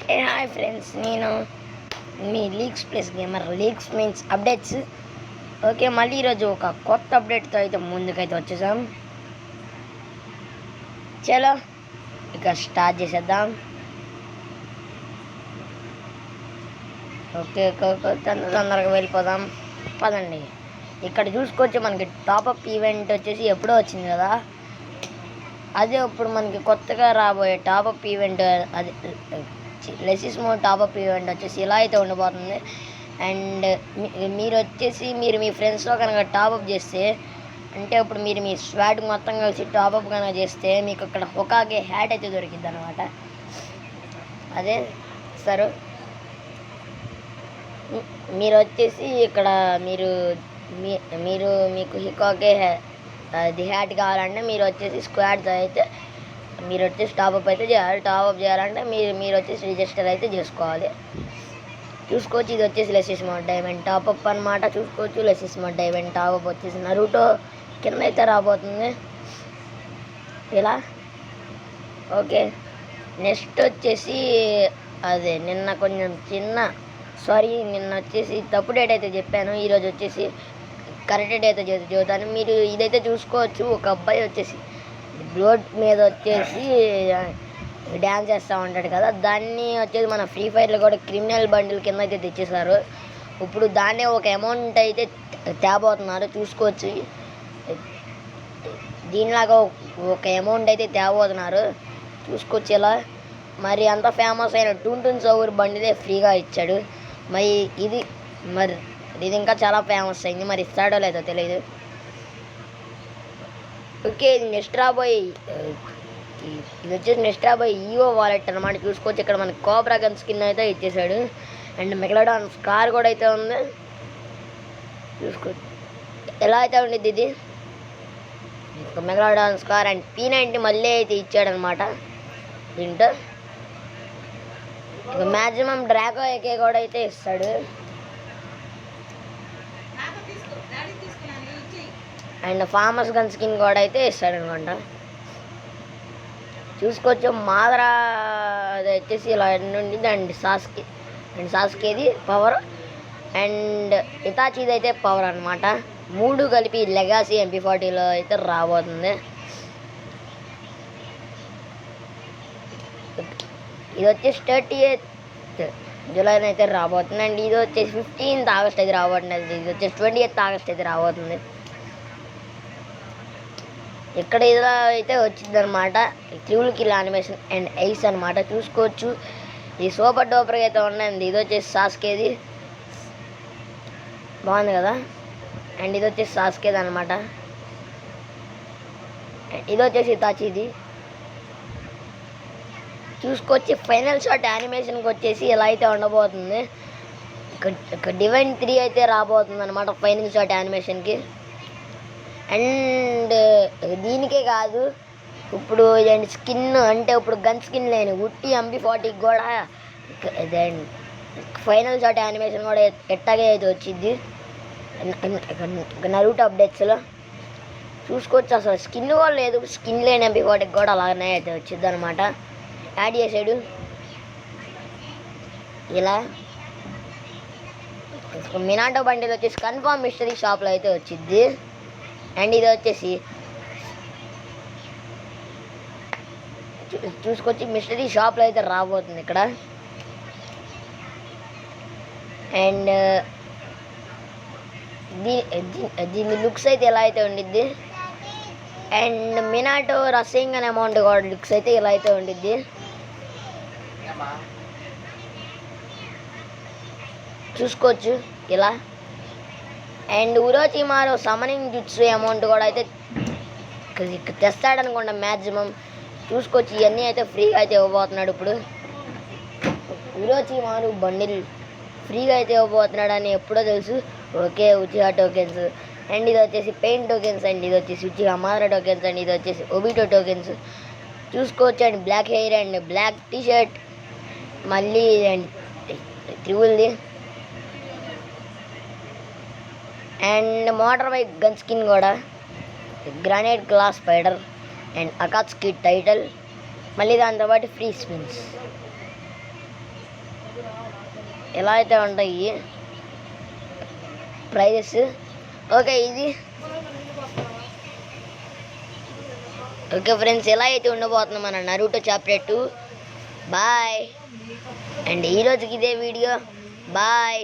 Hi friends, నేను మీ leaks plus gamer. Leaks means updates. Okay, మళ్ళీ ఈరోజు ఒక కొత్త అప్డేట్తో అయితే ముందుకైతే వచ్చేసాం. చలో ఇక స్టార్ట్ చేసేద్దాం. ఓకే, తొందరగా వెళ్ళిపోదాం పదండి. ఇక్కడ చూసుకోవచ్చు, మనకి టాపప్ ఈవెంట్ వచ్చేసి ఎప్పుడో వచ్చింది కదా, అదే ఇప్పుడు మనకి కొత్తగా రాబోయే టాపప్ ఈవెంట్. అది లెసిస్ మోడ్ టాపప్ ఈవెంట్ వచ్చేసి ఇలా అయితే ఉండబోతుంది. అండ్ మీరు వచ్చేసి మీరు మీ ఫ్రెండ్స్లో కనుక టాపప్ చేస్తే, అంటే ఇప్పుడు మీరు మీ స్వాట్ మొత్తం కలిసి టాపప్ కనుక చేస్తే మీకు అక్కడ హొకాగే హ్యాట్ అయితే దొరికిద్ది అనమాట. అదే సరే, మీరు వచ్చేసి ఇక్కడ మీకు హికాగే అది హ్యాట్ కావాలంటే మీరు వచ్చేసి స్క్వాడ్తో అయితే మీరు వచ్చేసి టాపప్ అయితే చేయాలి. టాపప్ చేయాలంటే మీరు వచ్చేసి రిజిస్టర్ అయితే చేసుకోవాలి. చూసుకోవచ్చు, ఇది వచ్చేసి లెసిస్ మోడ్ డైమండ్ టాపప్ అనమాట. చూసుకోవచ్చు, లెసిస్ మోడ్ డైమండ్ టాపప్ వచ్చేసి నరూటో కింద అయితే రాబోతుంది ఇలా. ఓకే, నెక్స్ట్ వచ్చేసి అదే నిన్న వచ్చేసి తప్పు డేట్ అయితే చెప్పాను. ఈరోజు వచ్చేసి కరెక్ట్ డేట్ అయితే చదువుతాను. మీరు ఇదైతే చూసుకోవచ్చు, ఒక అబ్బాయి వచ్చేసి రోడ్ మీద వచ్చేసి డ్యాన్స్ చేస్తూ ఉంటాడు కదా, దాన్ని వచ్చేసి మన ఫ్రీ ఫైర్లో కూడా క్రిమినల్ బండిల్ కింద అయితే తెచ్చేసారు. ఇప్పుడు దాన్నే ఒక అమౌంట్ అయితే తేబోతున్నారు. చూసుకోవచ్చు, దీనిలాగా ఒక అమౌంట్ అయితే తేబోతున్నారు. చూసుకోవచ్చు ఇలా. మరి అంత ఫేమస్ అయిన టూన్ సౌర్ బండిదే ఫ్రీగా ఇచ్చాడు. ఇది ఇంకా చాలా ఫేమస్ అయింది. మరి ఇస్తాడో లేదో తెలియదు. ఓకే, ఇది నెక్స్ట్ రాబోయే ఈవో వాలెట్ అనమాట. చూసుకోవచ్చు, ఇక్కడ మనకి కోబ్రా గన్ స్కిన్ అయితే ఇచ్చేసాడు. అండ్ మెగలాడాన్ స్కార్ కూడా అయితే ఉంది. చూసుకోవచ్చు ఎలా అయితే ఉండిద్ది ఇది. మెగలాడాన్ స్కార్ అండ్ P90 మళ్ళీ అయితే ఇచ్చాడనమాట దీంట్లో. ఇక మ్యాక్సిమం డ్రాగో ఏకే కూడా అయితే ఇస్తాడు. అండ్ ఫార్మస్ గన్ స్కిన్ కూడా అయితే ఇస్తాడు అనమాట. చూసుకోవచ్చు, మాదరా అది వచ్చేసి ఇలా ఉండింది. అండ్ సాస్కేది పవర్ అండ్ ఇతాచీది అయితే పవర్ అనమాట. 3 కలిపి లెగాసీ MP40లో అయితే రాబోతుంది. ఇది వచ్చేసి 30th జూలైలో అయితే రాబోతుంది. అండ్ ఇది వచ్చేసి 15th ఆగస్ట్ అయితే రాబోతుంది. ఇది వచ్చేసి 20th ఆగస్ట్ అయితే రాబోతుంది. ఇక్కడ ఇలా అయితే వచ్చింది అనమాట. Triple kill animation and ice అనమాట. చూసుకోవచ్చు, ఇది సూపర్ డూపర్గా అయితే ఉన్నాయి. ఇది వచ్చేసి సాస్కేది బాగుంది కదా. అండ్ ఇది వచ్చేసి సాస్కేది అనమాట. ఇది వచ్చేసి ఇతాచీది. చూసుకోవచ్చు, ఫైనల్ షాట్ యానిమేషన్కి వచ్చేసి ఇలా అయితే ఉండబోతుంది. ఇక్కడ డివైన్ 3 అయితే రాబోతుంది అనమాట ఫైనల్ షాట్ యానిమేషన్కి. అండ్ దీనికే కాదు, ఇప్పుడు అండ్ స్కిన్ అంటే ఇప్పుడు గన్ స్కిన్ లేని ఉట్టి MP40కి కూడా ఫైనల్ షాట్ యానిమేషన్ కూడా ఎట్టాగే అయితే వచ్చింది నరూటో అప్డేట్స్లో. చూసుకోవచ్చు, అసలు స్కిన్ కూడా లేదు. స్కిన్ లేని MP40కి కూడా అలాగనే అయితే వచ్చింది అనమాట. యాడ్ చేసాడు ఇలా. మినాటో బండిలో వచ్చేసి కన్ఫర్మ్ మిస్టరీ షాప్లో అయితే వచ్చింది. అండ్ ఇది వచ్చేసి చూసుకొచ్చి మిస్టరీ షాప్లో అయితే రాబోతుంది ఇక్కడ. అండ్ దీని లుక్స్ అయితే ఎలా అయితే ఉండిద్ది. అండ్ మినాటో రసింగ్ అనే అమౌంట్ కూడా లుక్స్ అయితే ఇలా అయితే ఉండిద్ది. చూసుకోవచ్చు ఇలా. అండ్ ఉరోచిమారో సమనింగ్ జుట్సు అమౌంట్ కూడా అయితే తెస్తాడనుకోండి మ్యాక్సిమం. చూసుకోవచ్చు, ఇవన్నీ అయితే ఫ్రీగా అయితే ఇవ్వబోతున్నాడు. ఇప్పుడు ఉరోచిమారు బండిల్ ఫ్రీగా అయితే ఇవ్వబోతున్నాడు అని ఎప్పుడో తెలుసు. Okay, ఉచిహా tokens. అండ్ ఇది వచ్చేసి పెయింట్ టోకెన్స్. అండ్ ఇది వచ్చేసి ఉచిహా మాదరా టోకెన్స్. అండ్ ఇది వచ్చేసి ఒబిటో టోకెన్స్. చూసుకోవచ్చు, and black hair and black t shirt మళ్ళీ అండ్ త్రిబుల్ది. And motor bike gun skin కూడా, granite glass spider and Akatsuki title, మళ్ళీ దాంతోపాటు ఫ్రీ స్పిన్స్. ఇలా అయితే ఉంటాయి ప్రైజెస్. ఓకే ఇది ఓకే ఫ్రెండ్స్, ఎలా అయితే ఉండబోతుంది మన నరుటో చాప్టర్ 2. బాయ్ అండ్ ఈరోజుకి ఇదే వీడియో. బాయ్.